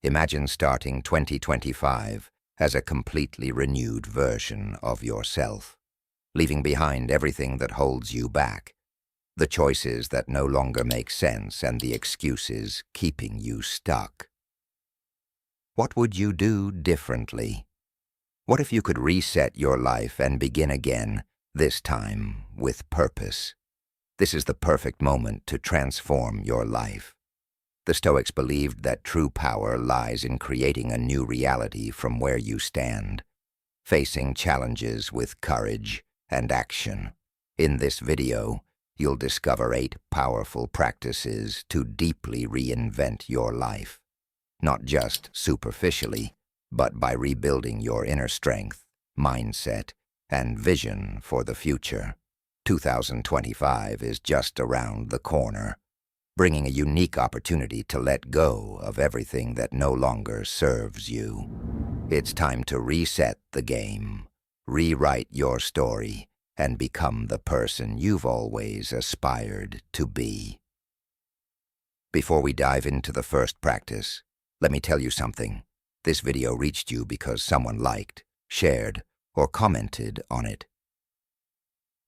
Imagine starting 2025 as a completely renewed version of yourself, leaving behind everything that holds you back, the choices that no longer make sense and the excuses keeping you stuck. What would you do differently? What if you could reset your life and begin again, this time with purpose? This is the perfect moment to transform your life. The Stoics believed that true power lies in creating a new reality from where you stand, facing challenges with courage and action. In this video, you'll discover 8 powerful practices to deeply reinvent your life, not just superficially, but by rebuilding your inner strength, mindset, and vision for the future. 2025 is just around the corner, bringing a unique opportunity to let go of everything that no longer serves you. It's time to reset the game, rewrite your story, and become the person you've always aspired to be. Before we dive into the first practice, let me tell you something. This video reached you because someone liked, shared, or commented on it.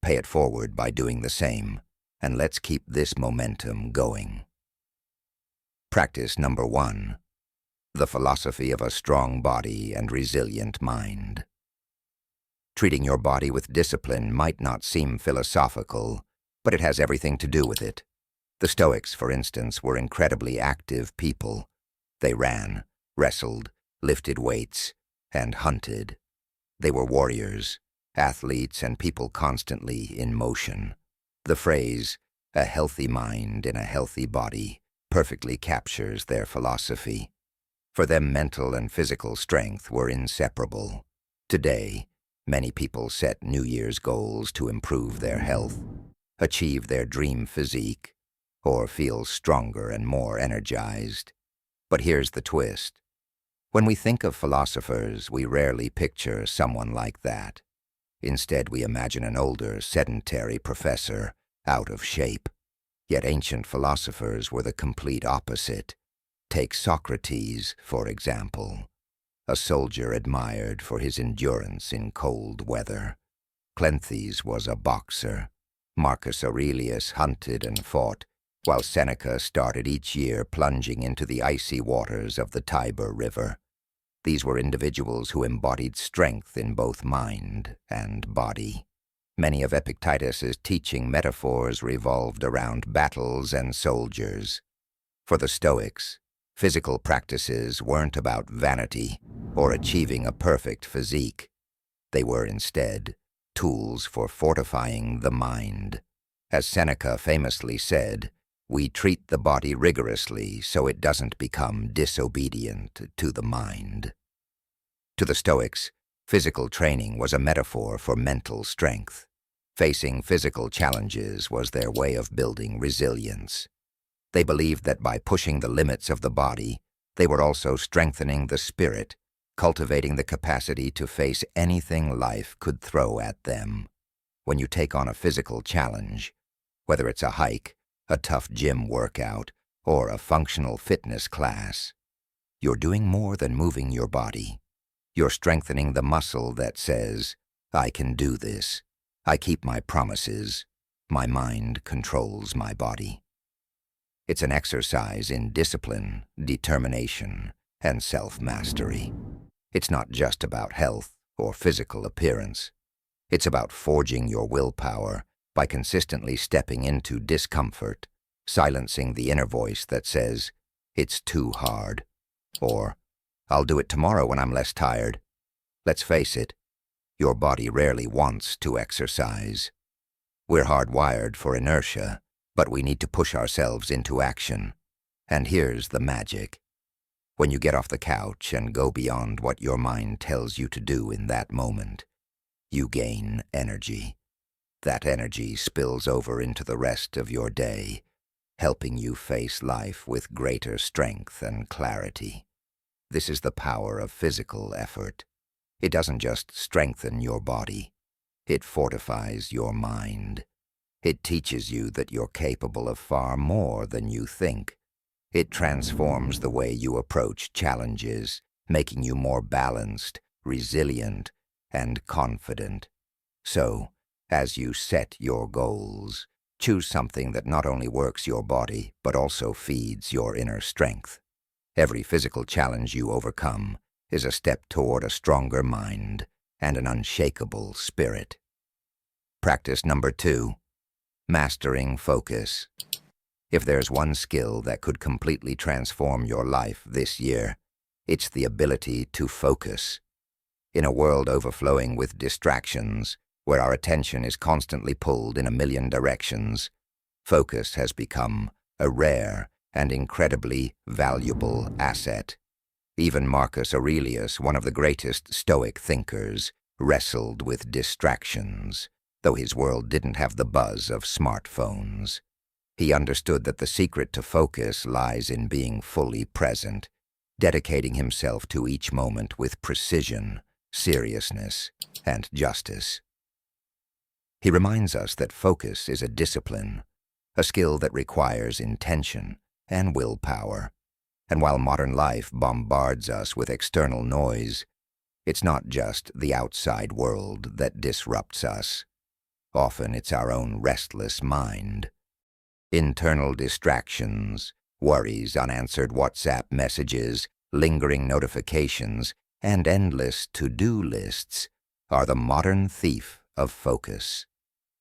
Pay it forward by doing the same, and let's keep this momentum going. Practice number 1. The philosophy of a strong body and resilient mind. Treating your body with discipline might not seem philosophical, but it has everything to do with it. The Stoics, for instance, were incredibly active people. They ran, wrestled, lifted weights, and hunted. They were warriors, athletes, and people constantly in motion. The phrase, "a healthy mind in a healthy body," perfectly captures their philosophy. For them, mental and physical strength were inseparable. Today, many people set New Year's goals to improve their health, achieve their dream physique, or feel stronger and more energized. But here's the twist. When we think of philosophers, we rarely picture someone like that. Instead, we imagine an older, sedentary professor, out of shape. Yet ancient philosophers were the complete opposite. Take Socrates, for example, a soldier admired for his endurance in cold weather. Cleanthes was a boxer. Marcus Aurelius hunted and fought, while Seneca started each year plunging into the icy waters of the Tiber River. These were individuals who embodied strength in both mind and body. Many of Epictetus's teaching metaphors revolved around battles and soldiers. For the Stoics, physical practices weren't about vanity or achieving a perfect physique. They were instead tools for fortifying the mind. As Seneca famously said, "We treat the body rigorously so it doesn't become disobedient to the mind." To the Stoics, physical training was a metaphor for mental strength. Facing physical challenges was their way of building resilience. They believed that by pushing the limits of the body, they were also strengthening the spirit, cultivating the capacity to face anything life could throw at them. When you take on a physical challenge, whether it's a hike, a tough gym workout, or a functional fitness class, you're doing more than moving your body. You're strengthening the muscle that says, "I can do this. I keep my promises. My mind controls my body." It's an exercise in discipline, determination, and self-mastery. It's not just about health or physical appearance. It's about forging your willpower by consistently stepping into discomfort, silencing the inner voice that says, "It's too hard," or "I'll do it tomorrow when I'm less tired." Let's face it, your body rarely wants to exercise. We're hardwired for inertia, but we need to push ourselves into action. And here's the magic. When you get off the couch and go beyond what your mind tells you to do in that moment, you gain energy. That energy spills over into the rest of your day, helping you face life with greater strength and clarity. This is the power of physical effort. It doesn't just strengthen your body. It fortifies your mind. It teaches you that you're capable of far more than you think. It transforms the way you approach challenges, making you more balanced, resilient, and confident. So, as you set your goals, choose something that not only works your body, but also feeds your inner strength. Every physical challenge you overcome is a step toward a stronger mind and an unshakable spirit. Practice number 2, mastering focus. If there's one skill that could completely transform your life this year, it's the ability to focus. In a world overflowing with distractions, where our attention is constantly pulled in a million directions, focus has become a rare and incredibly valuable asset. Even Marcus Aurelius, one of the greatest Stoic thinkers, wrestled with distractions, though his world didn't have the buzz of smartphones. He understood that the secret to focus lies in being fully present, dedicating himself to each moment with precision, seriousness, and justice. He reminds us that focus is a discipline, a skill that requires intention and willpower. And while modern life bombards us with external noise, it's not just the outside world that disrupts us. Often it's our own restless mind. Internal distractions, worries, unanswered WhatsApp messages, lingering notifications, and endless to-do lists are the modern thief of focus.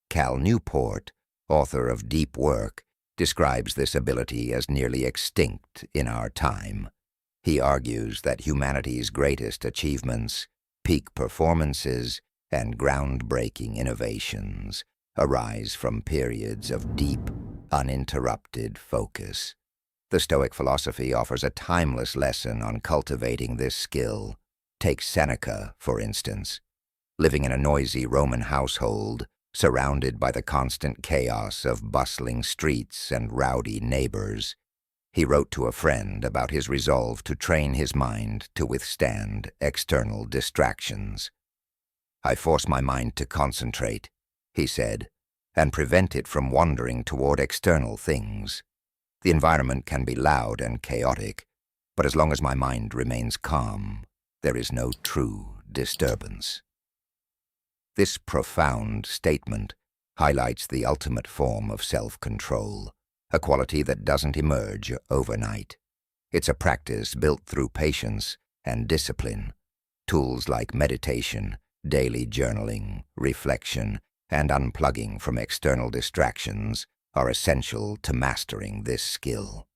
Cal Newport, author of Deep Work, describes this ability as nearly extinct in our time. He argues that humanity's greatest achievements, peak performances, and groundbreaking innovations arise from periods of deep, uninterrupted focus. The Stoic philosophy offers a timeless lesson on cultivating this skill. Take Seneca, for instance. Living in a noisy Roman household, surrounded by the constant chaos of bustling streets and rowdy neighbors, he wrote to a friend about his resolve to train his mind to withstand external distractions. "I force my mind to concentrate," he said, "and prevent it from wandering toward external things. The environment can be loud and chaotic, but as long as my mind remains calm, there is no true disturbance." This profound statement highlights the ultimate form of self-control, a quality that doesn't emerge overnight. It's a practice built through patience and discipline. Tools like meditation, daily journaling, reflection, and unplugging from external distractions are essential to mastering this skill.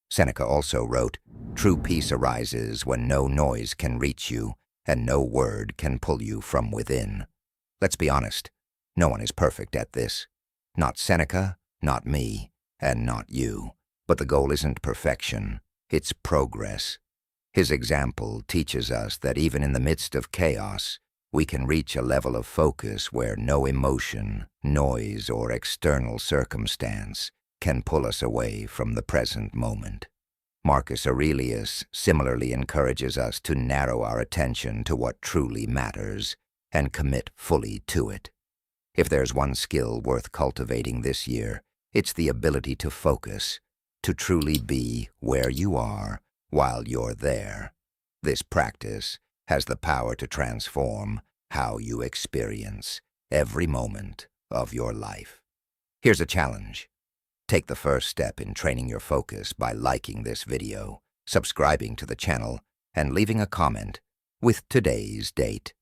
Seneca also wrote, "True peace arises when no noise can reach you and no word can pull you from within." Let's be honest, no one is perfect at this. Not Seneca, not me, and not you. But the goal isn't perfection, it's progress. His example teaches us that even in the midst of chaos, we can reach a level of focus where no emotion, noise, or external circumstance can pull us away from the present moment. Marcus Aurelius similarly encourages us to narrow our attention to what truly matters and commit fully to it. If there's one skill worth cultivating this year, it's the ability to focus, to truly be where you are while you're there. This practice has the power to transform how you experience every moment of your life. Here's a challenge. Take the first step in training your focus by liking this video, subscribing to the channel, and leaving a comment with today's date.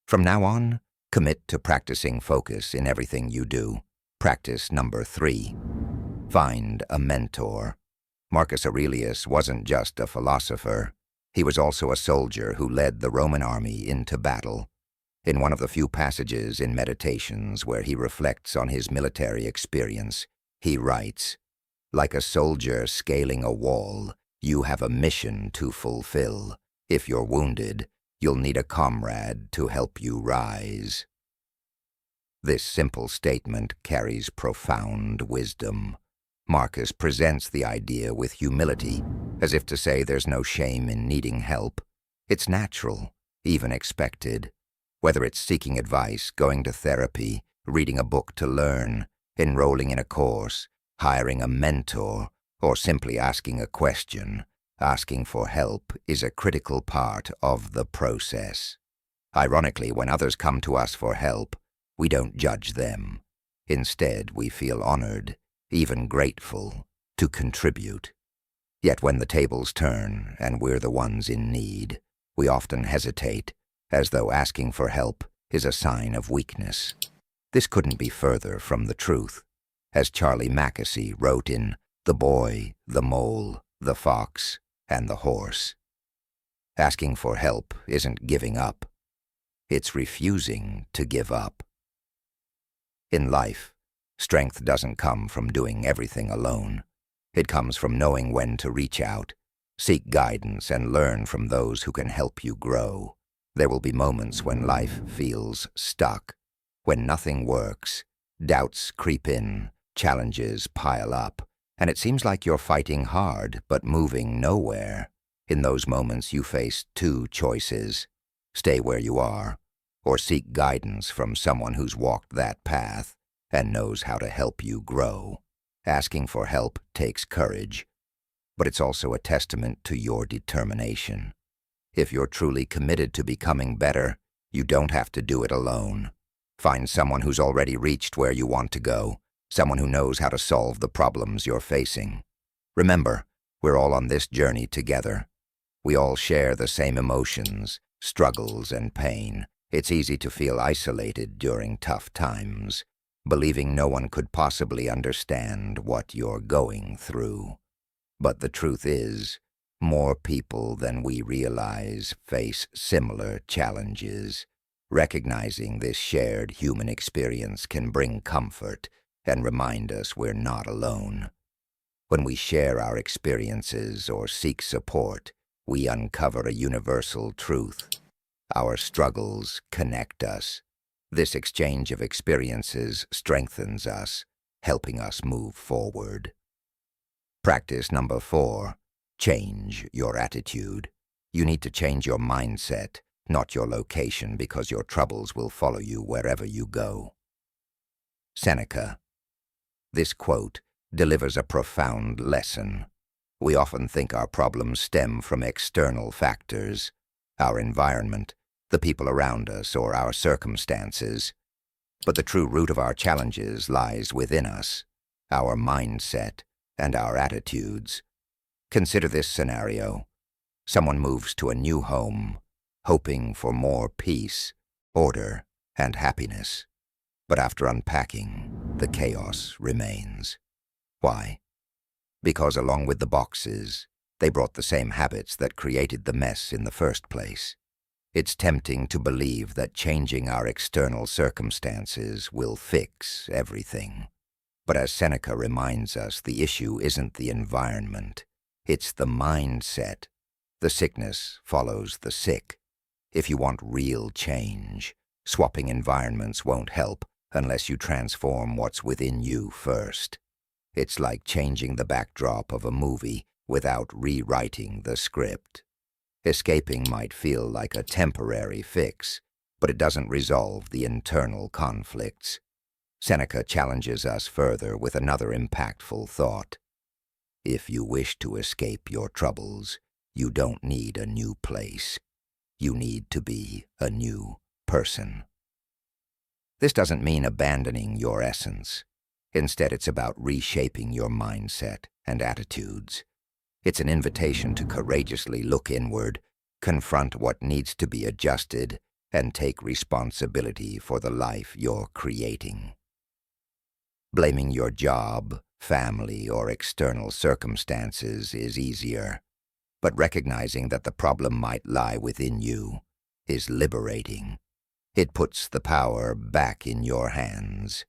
From now on, commit to practicing focus in everything you do. Practice number 3. Find a mentor. Marcus Aurelius wasn't just a philosopher. He was also a soldier who led the Roman army into battle. In one of the few passages in Meditations where he reflects on his military experience, he writes, "Like a soldier scaling a wall, you have a mission to fulfill. If you're wounded, you'll need a comrade to help you rise." This simple statement carries profound wisdom. Marcus presents the idea with humility, as if to say there's no shame in needing help. It's natural, even expected. Whether it's seeking advice, going to therapy, reading a book to learn, enrolling in a course, hiring a mentor, or simply asking a question, asking for help is a critical part of the process. Ironically, when others come to us for help, we don't judge them. Instead, we feel honored, even grateful, to contribute. Yet when the tables turn and we're the ones in need, we often hesitate, as though asking for help is a sign of weakness. This couldn't be further from the truth. As Charlie Mackesy wrote in The Boy, the Mole, the Fox, and the Horse, asking for help isn't giving up. It's refusing to give up. In life, strength doesn't come from doing everything alone. It comes from knowing when to reach out, seek guidance, and learn from those who can help you grow. There will be moments when life feels stuck, when nothing works, doubts creep in, challenges pile up, and it seems like you're fighting hard but moving nowhere. In those moments, you face two choices: stay where you are, or seek guidance from someone who's walked that path and knows how to help you grow. Asking for help takes courage, but it's also a testament to your determination. If you're truly committed to becoming better, you don't have to do it alone. Find someone who's already reached where you want to go, someone who knows how to solve the problems you're facing. Remember, we're all on this journey together. We all share the same emotions, struggles, and pain. It's easy to feel isolated during tough times, believing no one could possibly understand what you're going through. But the truth is, more people than we realize face similar challenges. Recognizing this shared human experience can bring comfort and remind us we're not alone. When we share our experiences or seek support, we uncover a universal truth. Our struggles connect us. This exchange of experiences strengthens us, helping us move forward. Practice number 4. Change your attitude. You need to change your mindset, not your location, because your troubles will follow you wherever you go. Seneca. This quote delivers a profound lesson. We often think our problems stem from external factors, our environment, the people around us, or our circumstances. But the true root of our challenges lies within us, our mindset, and our attitudes. Consider this scenario. Someone moves to a new home, hoping for more peace, order, and happiness. But after unpacking, the chaos remains. Why? Because along with the boxes, they brought the same habits that created the mess in the first place. It's tempting to believe that changing our external circumstances will fix everything. But as Seneca reminds us, the issue isn't the environment, it's the mindset. The sickness follows the sick. If you want real change, swapping environments won't help unless you transform what's within you first. It's like changing the backdrop of a movie without rewriting the script. Escaping might feel like a temporary fix, but it doesn't resolve the internal conflicts. Seneca challenges us further with another impactful thought. If you wish to escape your troubles, you don't need a new place. You need to be a new person. This doesn't mean abandoning your essence. Instead, it's about reshaping your mindset and attitudes. It's an invitation to courageously look inward, confront what needs to be adjusted, and take responsibility for the life you're creating. Blaming your job, family, or external circumstances is easier, but recognizing that the problem might lie within you is liberating. It puts the power back in your hands.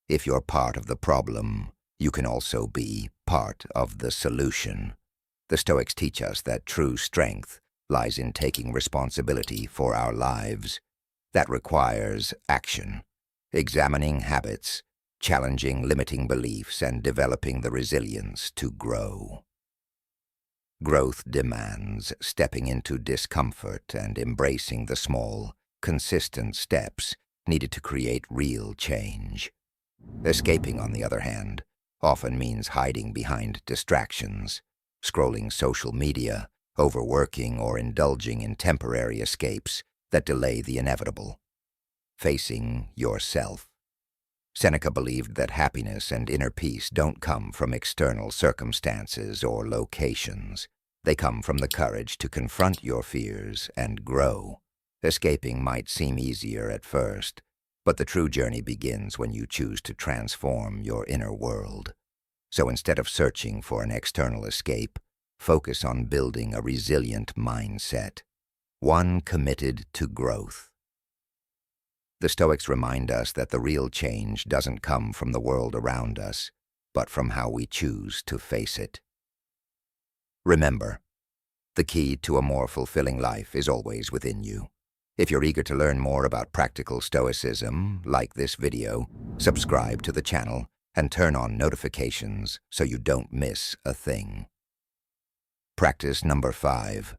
If you're part of the problem, you can also be part of the solution. The Stoics teach us that true strength lies in taking responsibility for our lives. That requires action, examining habits, challenging limiting beliefs, and developing the resilience to grow. Growth demands stepping into discomfort and embracing the small, consistent steps needed to create real change. Escaping, on the other hand, often means hiding behind distractions, scrolling social media, overworking, or indulging in temporary escapes that delay the inevitable. Facing yourself. Seneca believed that happiness and inner peace don't come from external circumstances or locations. They come from the courage to confront your fears and grow. Escaping might seem easier at first, but the true journey begins when you choose to transform your inner world. So instead of searching for an external escape, focus on building a resilient mindset, one committed to growth. The Stoics remind us that the real change doesn't come from the world around us, but from how we choose to face it. Remember, the key to a more fulfilling life is always within you. If you're eager to learn more about practical Stoicism, like this video, subscribe to the channel and turn on notifications so you don't miss a thing. Practice number 5.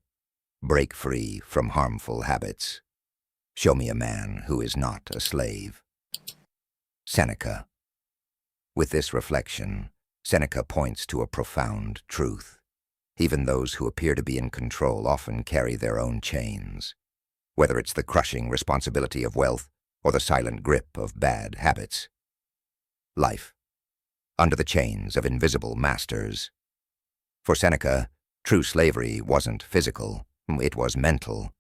Break free from harmful habits. Show me a man who is not a slave. Seneca. With this reflection, Seneca points to a profound truth. Even those who appear to be in control often carry their own chains. Whether it's the crushing responsibility of wealth or the silent grip of bad habits. Life. Under the chains of invisible masters. For Seneca, true slavery wasn't physical, it was mental.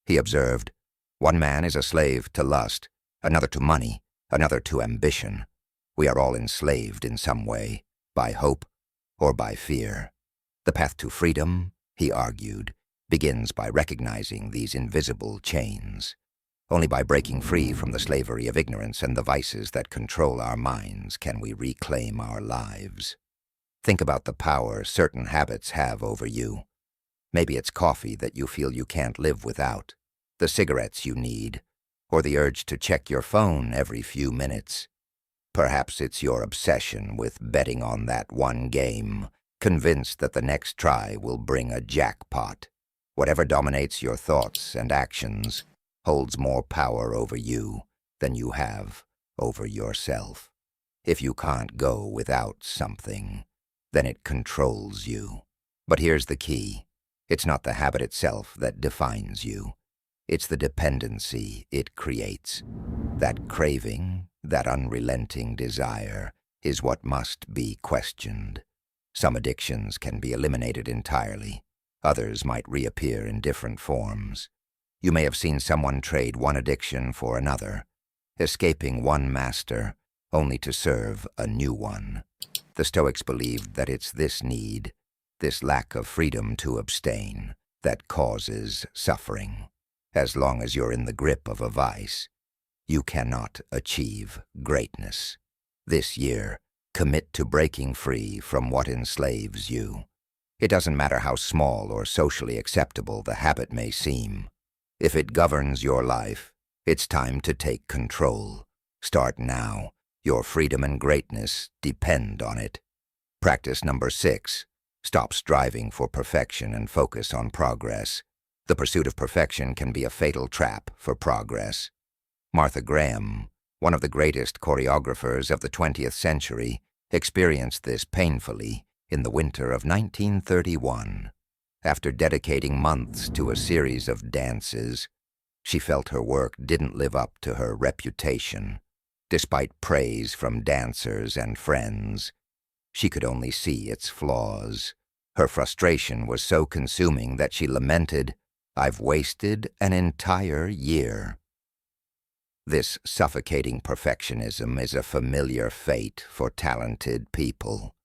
He observed, one man is a slave to lust, another to money, another to ambition. We are all enslaved in some way, by hope or by fear. The path to freedom, he argued, begins by recognizing these invisible chains. Only by breaking free from the slavery of ignorance and the vices that control our minds can we reclaim our lives. Think about the power certain habits have over you. Maybe it's coffee that you feel you can't live without, the cigarettes you need, or the urge to check your phone every few minutes. Perhaps it's your obsession with betting on that one game, convinced that the next try will bring a jackpot. Whatever dominates your thoughts and actions holds more power over you than you have over yourself. If you can't go without something, then it controls you. But here's the key. It's not the habit itself that defines you. It's the dependency it creates. That craving, that unrelenting desire, is what must be questioned. Some addictions can be eliminated entirely. Others might reappear in different forms. You may have seen someone trade one addiction for another, escaping one master only to serve a new one. The Stoics believed that it's this need, this lack of freedom to abstain, that causes suffering. As long as you're in the grip of a vice, you cannot achieve greatness. This year, commit to breaking free from what enslaves you. It doesn't matter how small or socially acceptable the habit may seem. If it governs your life, it's time to take control. Start now. Your freedom and greatness depend on it. Practice number 6. Stop striving for perfection and focus on progress. The pursuit of perfection can be a fatal trap for progress. Martha Graham, one of the greatest choreographers of the 20th century, experienced this painfully in the winter of 1931. After dedicating months to a series of dances, she felt her work didn't live up to her reputation. Despite praise from dancers and friends, she could only see its flaws. Her frustration was so consuming that she lamented, "I've wasted an entire year." This suffocating perfectionism is a familiar fate for talented people.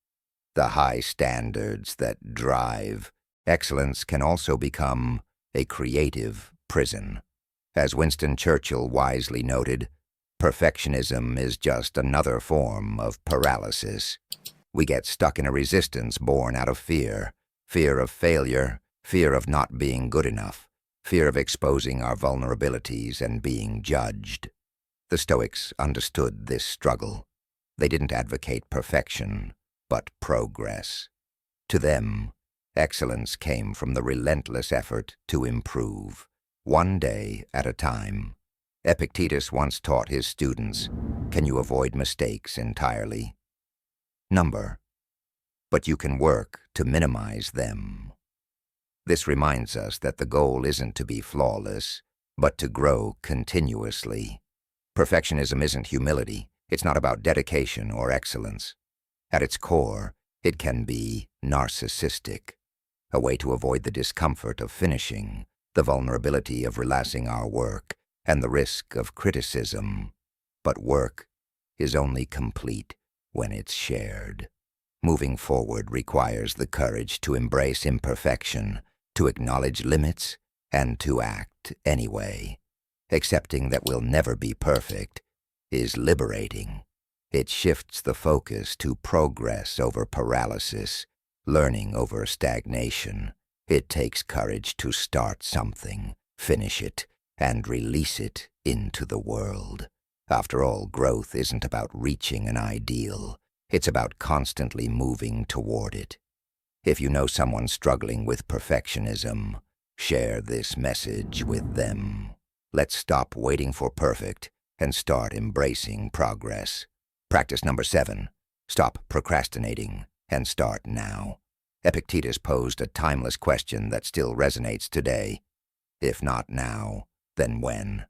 The high standards that drive excellence can also become a creative prison. As Winston Churchill wisely noted, perfectionism is just another form of paralysis. We get stuck in a resistance born out of fear of failure, fear of not being good enough, fear of exposing our vulnerabilities and being judged. The Stoics understood this struggle. They didn't advocate perfection, but progress. To them, excellence came from the relentless effort to improve, one day at a time. Epictetus once taught his students, "Can you avoid mistakes entirely?" number, but you can work to minimize them. This reminds us that the goal isn't to be flawless, but to grow continuously. Perfectionism isn't humility. It's not about dedication or excellence. At its core, it can be narcissistic, a way to avoid the discomfort of finishing, the vulnerability of relaxing our work, and the risk of criticism. But work is only complete when it's shared. Moving forward requires the courage to embrace imperfection, to acknowledge limits, and to act anyway. Accepting that we'll never be perfect is liberating. It shifts the focus to progress over paralysis, learning over stagnation. It takes courage to start something, finish it, and release it into the world. After all, growth isn't about reaching an ideal. It's about constantly moving toward it. If you know someone struggling with perfectionism, share this message with them. Let's stop waiting for perfect and start embracing progress. Practice number 7. Stop procrastinating and start now. Epictetus posed a timeless question that still resonates today. If not now, then when?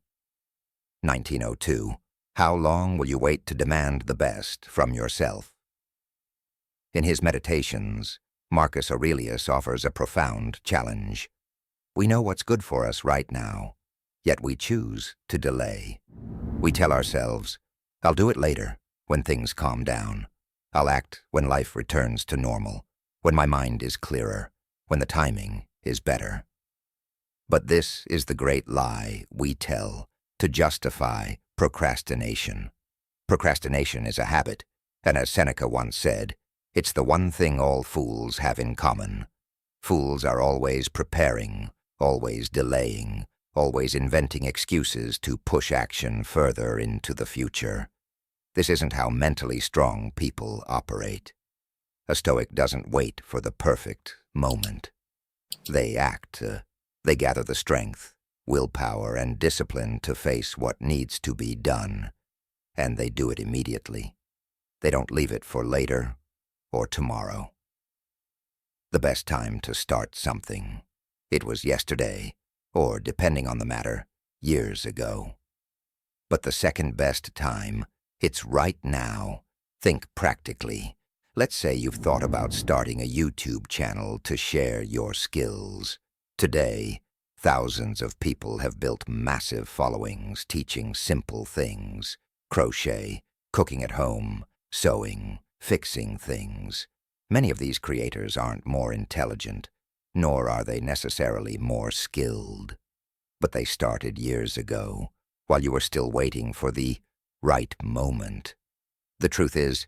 1902. How long will you wait to demand the best from yourself? In his Meditations, Marcus Aurelius offers a profound challenge. We know what's good for us right now, yet we choose to delay. We tell ourselves, I'll do it later, when things calm down. I'll act when life returns to normal, when my mind is clearer, when the timing is better. But this is the great lie we tell to justify procrastination. Procrastination is a habit, and as Seneca once said, it's the one thing all fools have in common. Fools are always preparing, always delaying, always inventing excuses to push action further into the future. This isn't how mentally strong people operate. A Stoic doesn't wait for the perfect moment. They act. They gather the strength, willpower, and discipline to face what needs to be done, and they do it immediately. They don't leave it for later or tomorrow. The best time to start something. It was yesterday, or, depending on the matter, years ago. But the second best time, it's right now. Think practically. Let's say you've thought about starting a YouTube channel to share your skills. Today, thousands of people have built massive followings teaching simple things: crochet, cooking at home, sewing, fixing things. Many of these creators aren't more intelligent, nor are they necessarily more skilled. But they started years ago, while you were still waiting for the right moment. The truth is,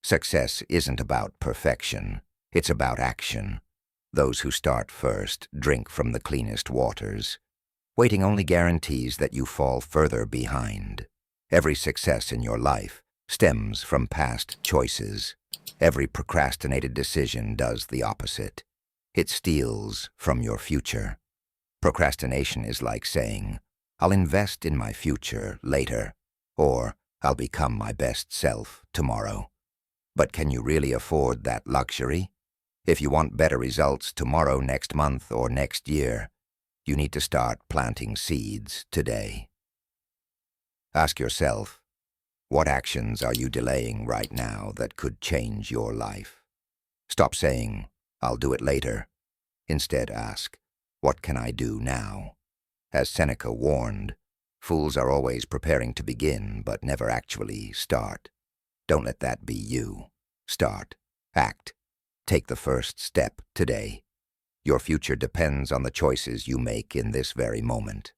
success isn't about perfection. It's about action. Those who start first drink from the cleanest waters. Waiting only guarantees that you fall further behind. Every success in your life stems from past choices. Every procrastinated decision does the opposite. It steals from your future. Procrastination is like saying, I'll invest in my future later, or I'll become my best self tomorrow. But can you really afford that luxury? If you want better results tomorrow, next month, or next year, you need to start planting seeds today. Ask yourself, what actions are you delaying right now that could change your life? Stop saying, I'll do it later. Instead ask, what can I do now? As Seneca warned, fools are always preparing to begin but never actually start. Don't let that be you. Start. Act. Take the first step today. Your future depends on the choices you make in this very moment.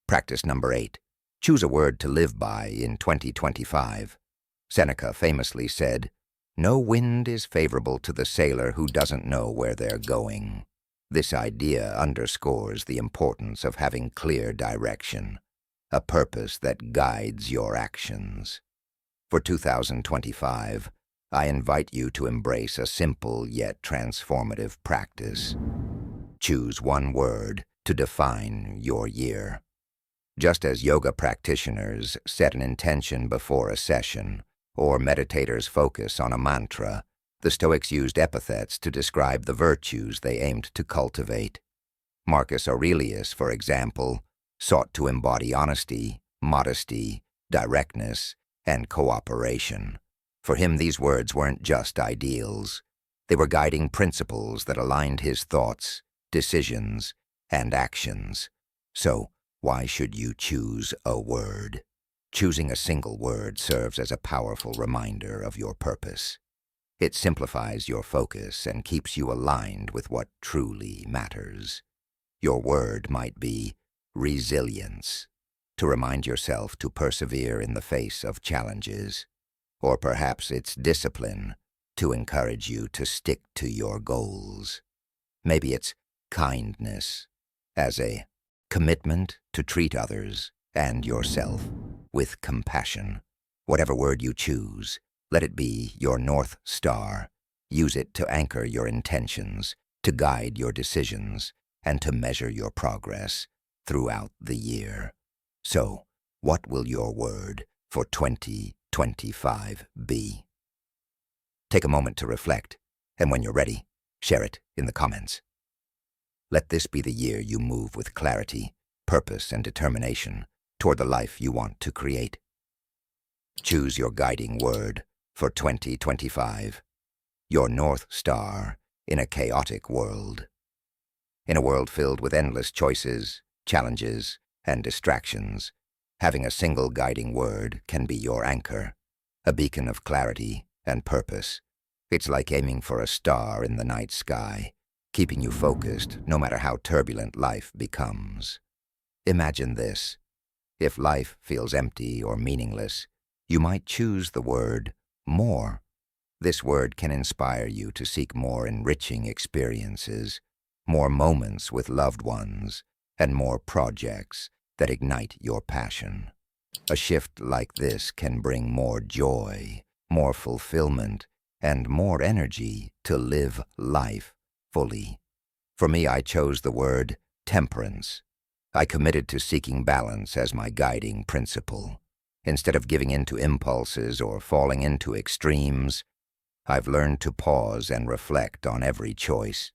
Practice number 8. Choose a word to live by in 2025. Seneca famously said, "No wind is favorable to the sailor who doesn't know where they're going." This idea underscores the importance of having clear direction, a purpose that guides your actions. For 2025, I invite you to embrace a simple yet transformative practice. Choose one word to define your year. Just as yoga practitioners set an intention before a session, or meditators focus on a mantra, The Stoics used epithets to describe the virtues they aimed to cultivate. Marcus Aurelius, for example, sought to embody honesty, modesty, directness, and cooperation. For him, these words weren't just ideals. They were guiding principles that aligned his thoughts, decisions, and actions. So, why should you choose a word? Choosing a single word serves as a powerful reminder of your purpose. It simplifies your focus and keeps you aligned with what truly matters. Your word might be resilience, to remind yourself to persevere in the face of challenges. Or perhaps it's discipline, to encourage you to stick to your goals. Maybe it's kindness, as a commitment to treat others and yourself with compassion. Whatever word you choose, let it be your North Star. Use it to anchor your intentions, to guide your decisions, and to measure your progress throughout the year. So, what will your word for 2025 be? Take a moment to reflect, and when you're ready, share it in the comments. Let this be the year you move with clarity, purpose, and determination toward the life you want to create. Choose your guiding word for 2025, your North Star in a chaotic world. In a world filled with endless choices, challenges, and distractions, having a single guiding word can be your anchor, a beacon of clarity and purpose. It's like aiming for a star in the night sky, keeping you focused no matter how turbulent life becomes. Imagine this. If life feels empty or meaningless, you might choose the word more. This word can inspire you to seek more enriching experiences, more moments with loved ones, and more projects that ignite your passion. A shift like this can bring more joy, more fulfillment, and more energy to live life fully. For me, I chose the word temperance. I committed to seeking balance as my guiding principle. Instead of giving in to impulses or falling into extremes, I've learned to pause and reflect on every choice.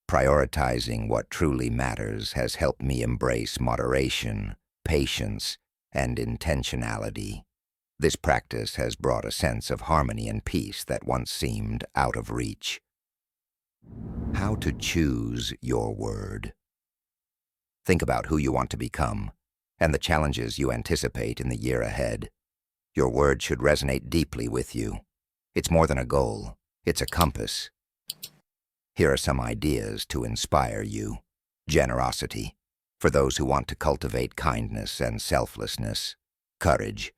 Prioritizing what truly matters has helped me embrace moderation, patience, and intentionality. This practice has brought a sense of harmony and peace that once seemed out of reach. How to choose your word. Think about who you want to become and the challenges you anticipate in the year ahead. Your word should resonate deeply with you. It's more than a goal, it's a compass. Here are some ideas to inspire you. Generosity, for those who want to cultivate kindness and selflessness. Courage,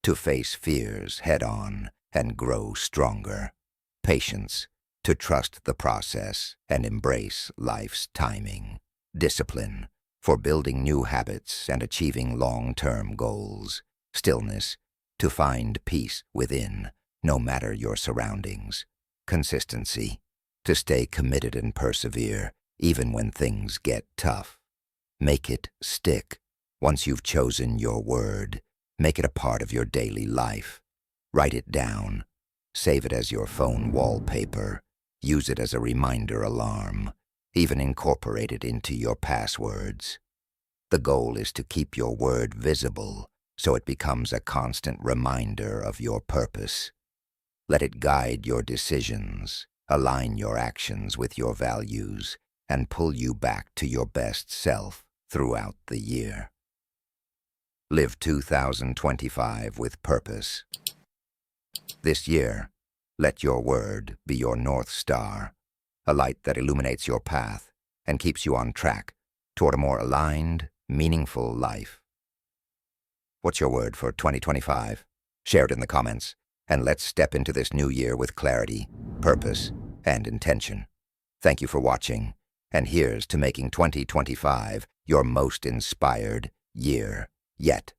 to face fears head-on and grow stronger. Patience, to trust the process and embrace life's timing. Discipline, for building new habits and achieving long-term goals. Stillness, to find peace within, no matter your surroundings. Consistency, to stay committed and persevere, even when things get tough. Make it stick. Once you've chosen your word, make it a part of your daily life. Write it down. Save it as your phone wallpaper. Use it as a reminder alarm. Even incorporate it into your passwords. The goal is to keep your word visible, so it becomes a constant reminder of your purpose. Let it guide your decisions, align your actions with your values, and pull you back to your best self throughout the year. Live 2025 with purpose. This year, let your word be your North Star, a light that illuminates your path and keeps you on track toward a more aligned, meaningful life. What's your word for 2025? Share it in the comments, and let's step into this new year with clarity, purpose, and intention. Thank you for watching, and here's to making 2025 your most inspired year yet.